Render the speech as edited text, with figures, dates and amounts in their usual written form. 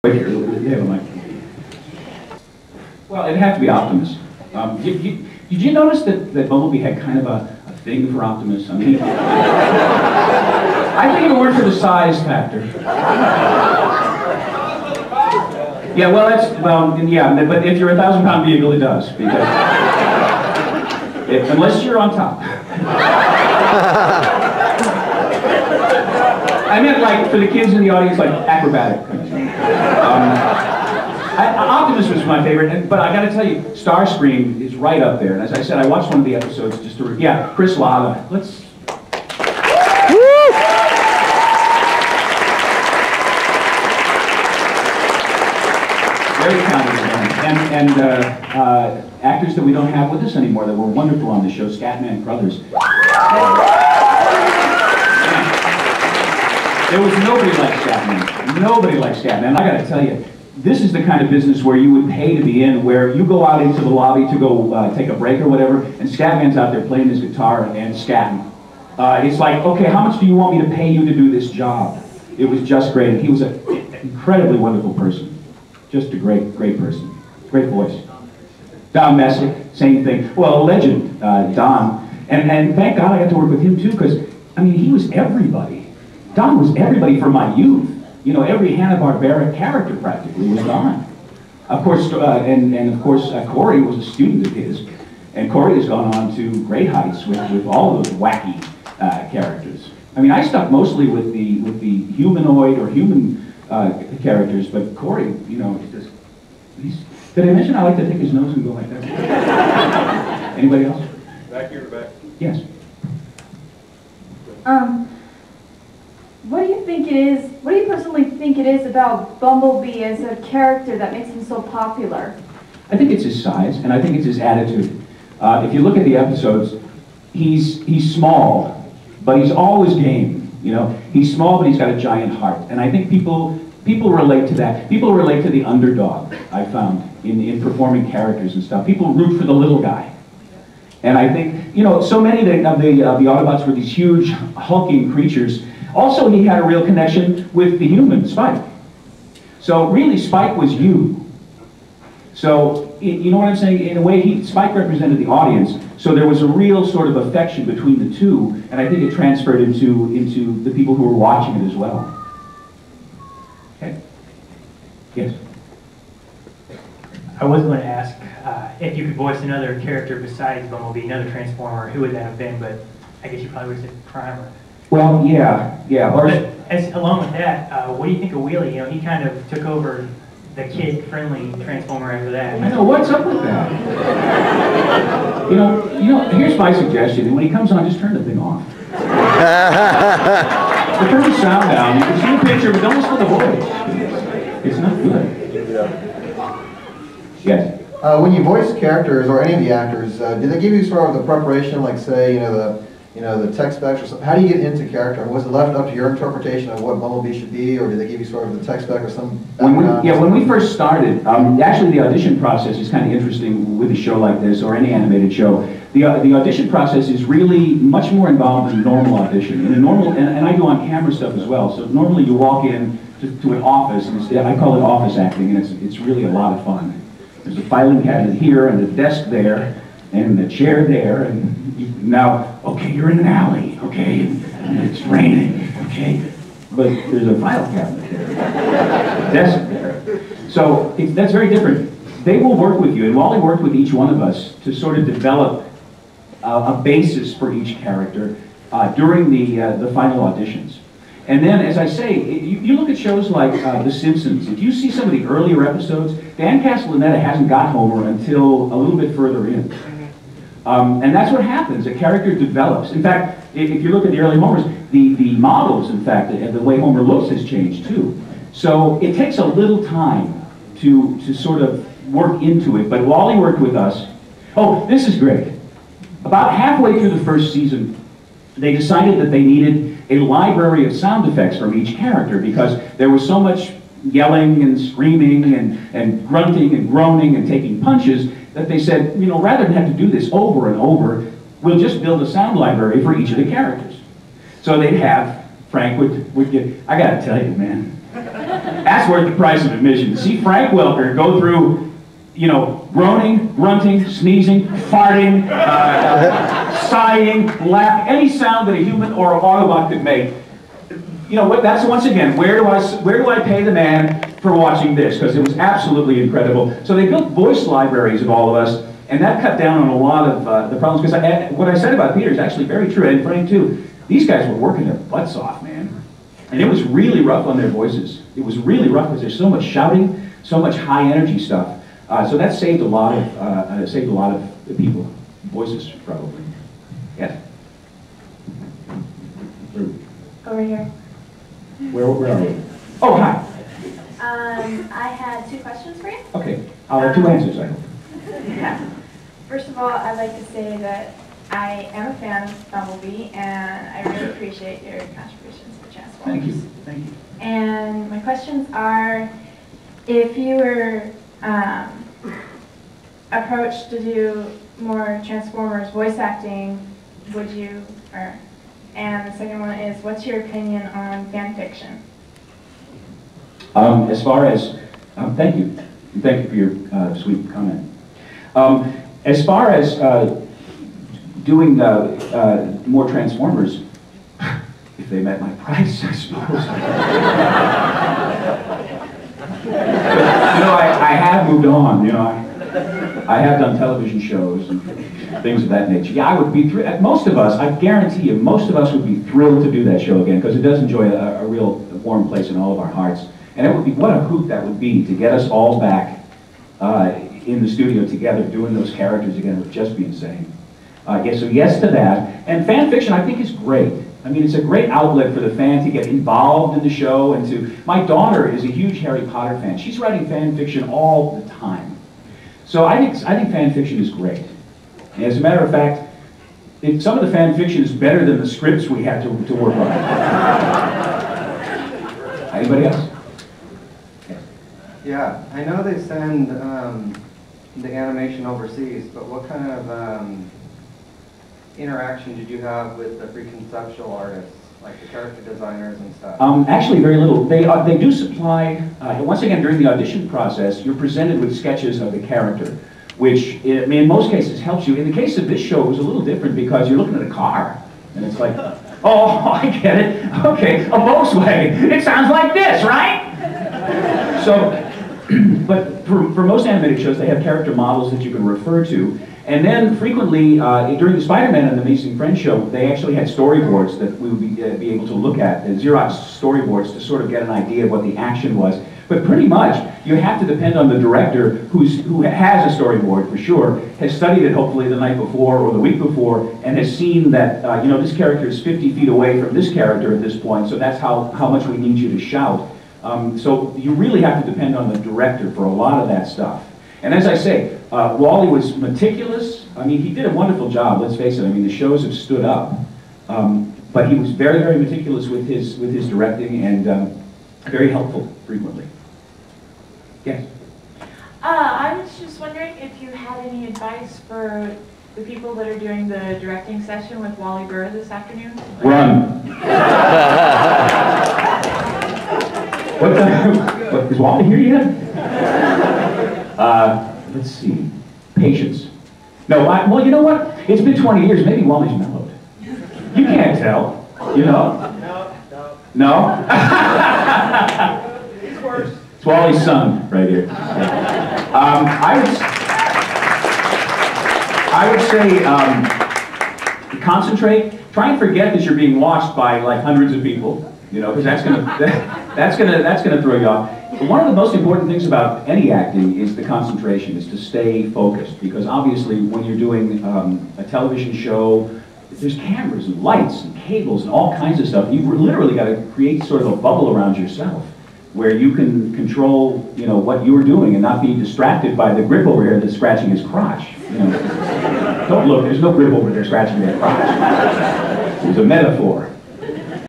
Right here, you have a mic. Well, it'd have to be Optimus. Did you notice that Bumblebee had kind of a thing for Optimus? I mean, I think it worked for the size factor. Yeah, well, yeah, but if you're a 1,000-pound vehicle, it does, because unless you're on top. I meant like for the kids in the audience, like acrobatic kind of thing. Optimus was my favorite, but I got to tell you, Starscream is right up there. And as I said, I watched one of the episodes just to yeah, Chris Lava. Let's. Very talented and actors that we don't have with us anymore that were wonderful on the show, Scatman Crothers. There was nobody like Scatman. Nobody like Scatman. I got to tell you, this is the kind of business where you would pay to be in, where you go out into the lobby to go take a break or whatever, and Scatman's out there playing his guitar and scatting. It's like, okay, how much do you want me to pay you to do this job? It was just great. He was an incredibly wonderful person. Just a great person. Great voice. Don Messick, same thing. Well, a legend, Don. And thank God I got to work with him too, because, I mean, he was everybody. Don was everybody from my youth. You know, every Hanna-Barbera character practically was Don. Of course, of course, Corey was a student of his, and Corey has gone on to great heights with all of those wacky characters. I mean, I stuck mostly with the humanoid or human characters, but Corey, you know, did I mention I like to take his nose and go like that? Anybody else? Back here to back. Yes. What do you think it is, what do you personally think it is about Bumblebee as a character that makes him so popular? I think it's his size, and I think it's his attitude. If you look at the episodes, he's small, but he's always game. You know, he's small, but he's got a giant heart, and I think people relate to that. People relate to the underdog. I found in performing characters and stuff. People root for the little guy, and I think, you know, so many of the Autobots were these huge hulking creatures. Also, he had a real connection with the human, Spike. So really, Spike was you. So, you know what I'm saying? In a way, Spike represented the audience. So there was a real sort of affection between the two, and I think it transferred into the people who were watching it as well. Okay? Yes? I was going to ask if you could voice another character besides Bumblebee, another Transformer, who would that have been? But I guess you probably would have said Primer. Well, yeah. But along with that, what do you think of Wheelie? You know, he kind of took over the kid-friendly Transformer after that. I know, what's up with that? you know, here's my suggestion. When he comes on, just turn the thing off. Or turn the sound down. You can see the picture, but don't listen to the voice. It's not good. Yes? When you voice characters, or any of the actors, do they give you sort of the preparation, like say, the tech specs or something? How do you get into character? Was it left up to your interpretation of what Bumblebee should be, or did they give you sort of the tech spec or some background? When we first started, actually the audition process is kind of interesting with a show like this, or any animated show. The audition process is really much more involved than a normal audition. In a normal, and I do on-camera stuff as well, so normally you walk in to an office, and I call it office acting, and it's really a lot of fun. There's a filing cabinet here, and a desk there, and a chair there, and now, okay, you're in an alley, okay, and it's raining, okay, but there's a file cabinet there, a desk there. So that's very different. They will work with you, and Wally worked with each one of us to sort of develop a basis for each character during the final auditions. And then, as I say, you look at shows like The Simpsons. If you see some of the earlier episodes, Dan Castellaneta hasn't got Homer until a little bit further in. And that's what happens. A character develops. In fact, if you look at the early Homers, the models, in fact, the way Homer looks has changed too. So it takes a little time to sort of work into it. But Wally worked with us. Oh, this is great. About halfway through the first season, they decided that they needed a library of sound effects from each character because there was so much yelling and screaming and grunting and groaning and taking punches that they said, you know, rather than have to do this over and over, we'll just build a sound library for each of the characters. So they'd have, Frank would get, I gotta tell you, man, That's worth the price of admission. To see Frank Welker go through, you know, groaning, grunting, sneezing, farting, sighing, laughing, any sound that a human or an Autobot could make. You know what? That's once again, where do I pay the man for watching this? Because it was absolutely incredible. So they built voice libraries of all of us, and that cut down on a lot of the problems. Because what I said about Peter is actually very true, and Frank too. These guys were working their butts off, man, and it was really rough on their voices. It was really rough because there's so much shouting, so much high energy stuff. So that saved a lot of people voices probably. Yes. Over here. Where are we? Oh, hi. I had 2 questions for you. Okay, I'll have 2 answers, I hope. Yeah. First of all, I'd like to say that I am a fan of Bumblebee, and I really appreciate your contributions to Transformers. Thank you. Thank you. And my questions are, if you were approached to do more Transformers voice acting, would you, and the second one is, what's your opinion on fan fiction? As far as, thank you for your sweet comment. As far as doing more Transformers, if they met my price, I suppose. You know, I have moved on. You know, I have done television shows and things of that nature. Yeah, I would be most of us, I guarantee you, most of us would be thrilled to do that show again, because it does enjoy a real warm place in all of our hearts. And it would be, what a hoot that would be to get us all back in the studio together doing those characters again. It would just be insane. So yes to that. And fan fiction, I think, is great. I mean, it's a great outlet for the fan to get involved in the show, and to, my daughter is a huge Harry Potter fan. She's writing fan fiction all the time. So I think fan fiction is great. And as a matter of fact, some of the fan fiction is better than the scripts we had to work on. Anybody else? Yeah, I know they send the animation overseas, but what kind of interaction did you have with the pre-conceptual artists, like the character designers and stuff? Actually, very little. They do supply, once again, during the audition process, you're presented with sketches of the character, which in most cases helps you. In the case of this show, it was a little different because you're looking at a car, and it's like, oh, I get it. Okay, a Volkswagen. It sounds like this, right? So, but for most animated shows, they have character models that you can refer to. And then frequently, during the Spider-Man and the Amazing Friends show, they actually had storyboards that we would be able to look at, the Xerox storyboards, to sort of get an idea of what the action was. But pretty much, you have to depend on the director who has a storyboard, for sure, has studied it hopefully the night before or the week before, and has seen that, you know, this character is 50 feet away from this character at this point, so that's how much we need you to shout. So you really have to depend on the director for a lot of that stuff. And as I say, Wally was meticulous. I mean, he did a wonderful job, let's face it. I mean, the shows have stood up. But he was very, very meticulous with his directing, and very helpful frequently. Yes? I was just wondering if you had any advice for the people that are doing the directing session with Wally Burr this afternoon. Run. What, is Wally here yet? Let's see. Patience. No, well, you know what? It's been 20 years. Maybe Wally's mellowed. You can't tell. You know? No? It's worse. It's Wally's son right here. I would say concentrate. Try and forget that you're being watched by like hundreds of people. You know, because that's gonna throw you off. But one of the most important things about any acting is the concentration, is to stay focused. Because obviously, when you're doing a television show, there's cameras and lights and cables and all kinds of stuff. You've literally got to create sort of a bubble around yourself, where you can control, you know, what you're doing and not be distracted by the grip over here that's scratching his crotch. You know, don't look. There's no grip over there scratching their crotch. It was a metaphor.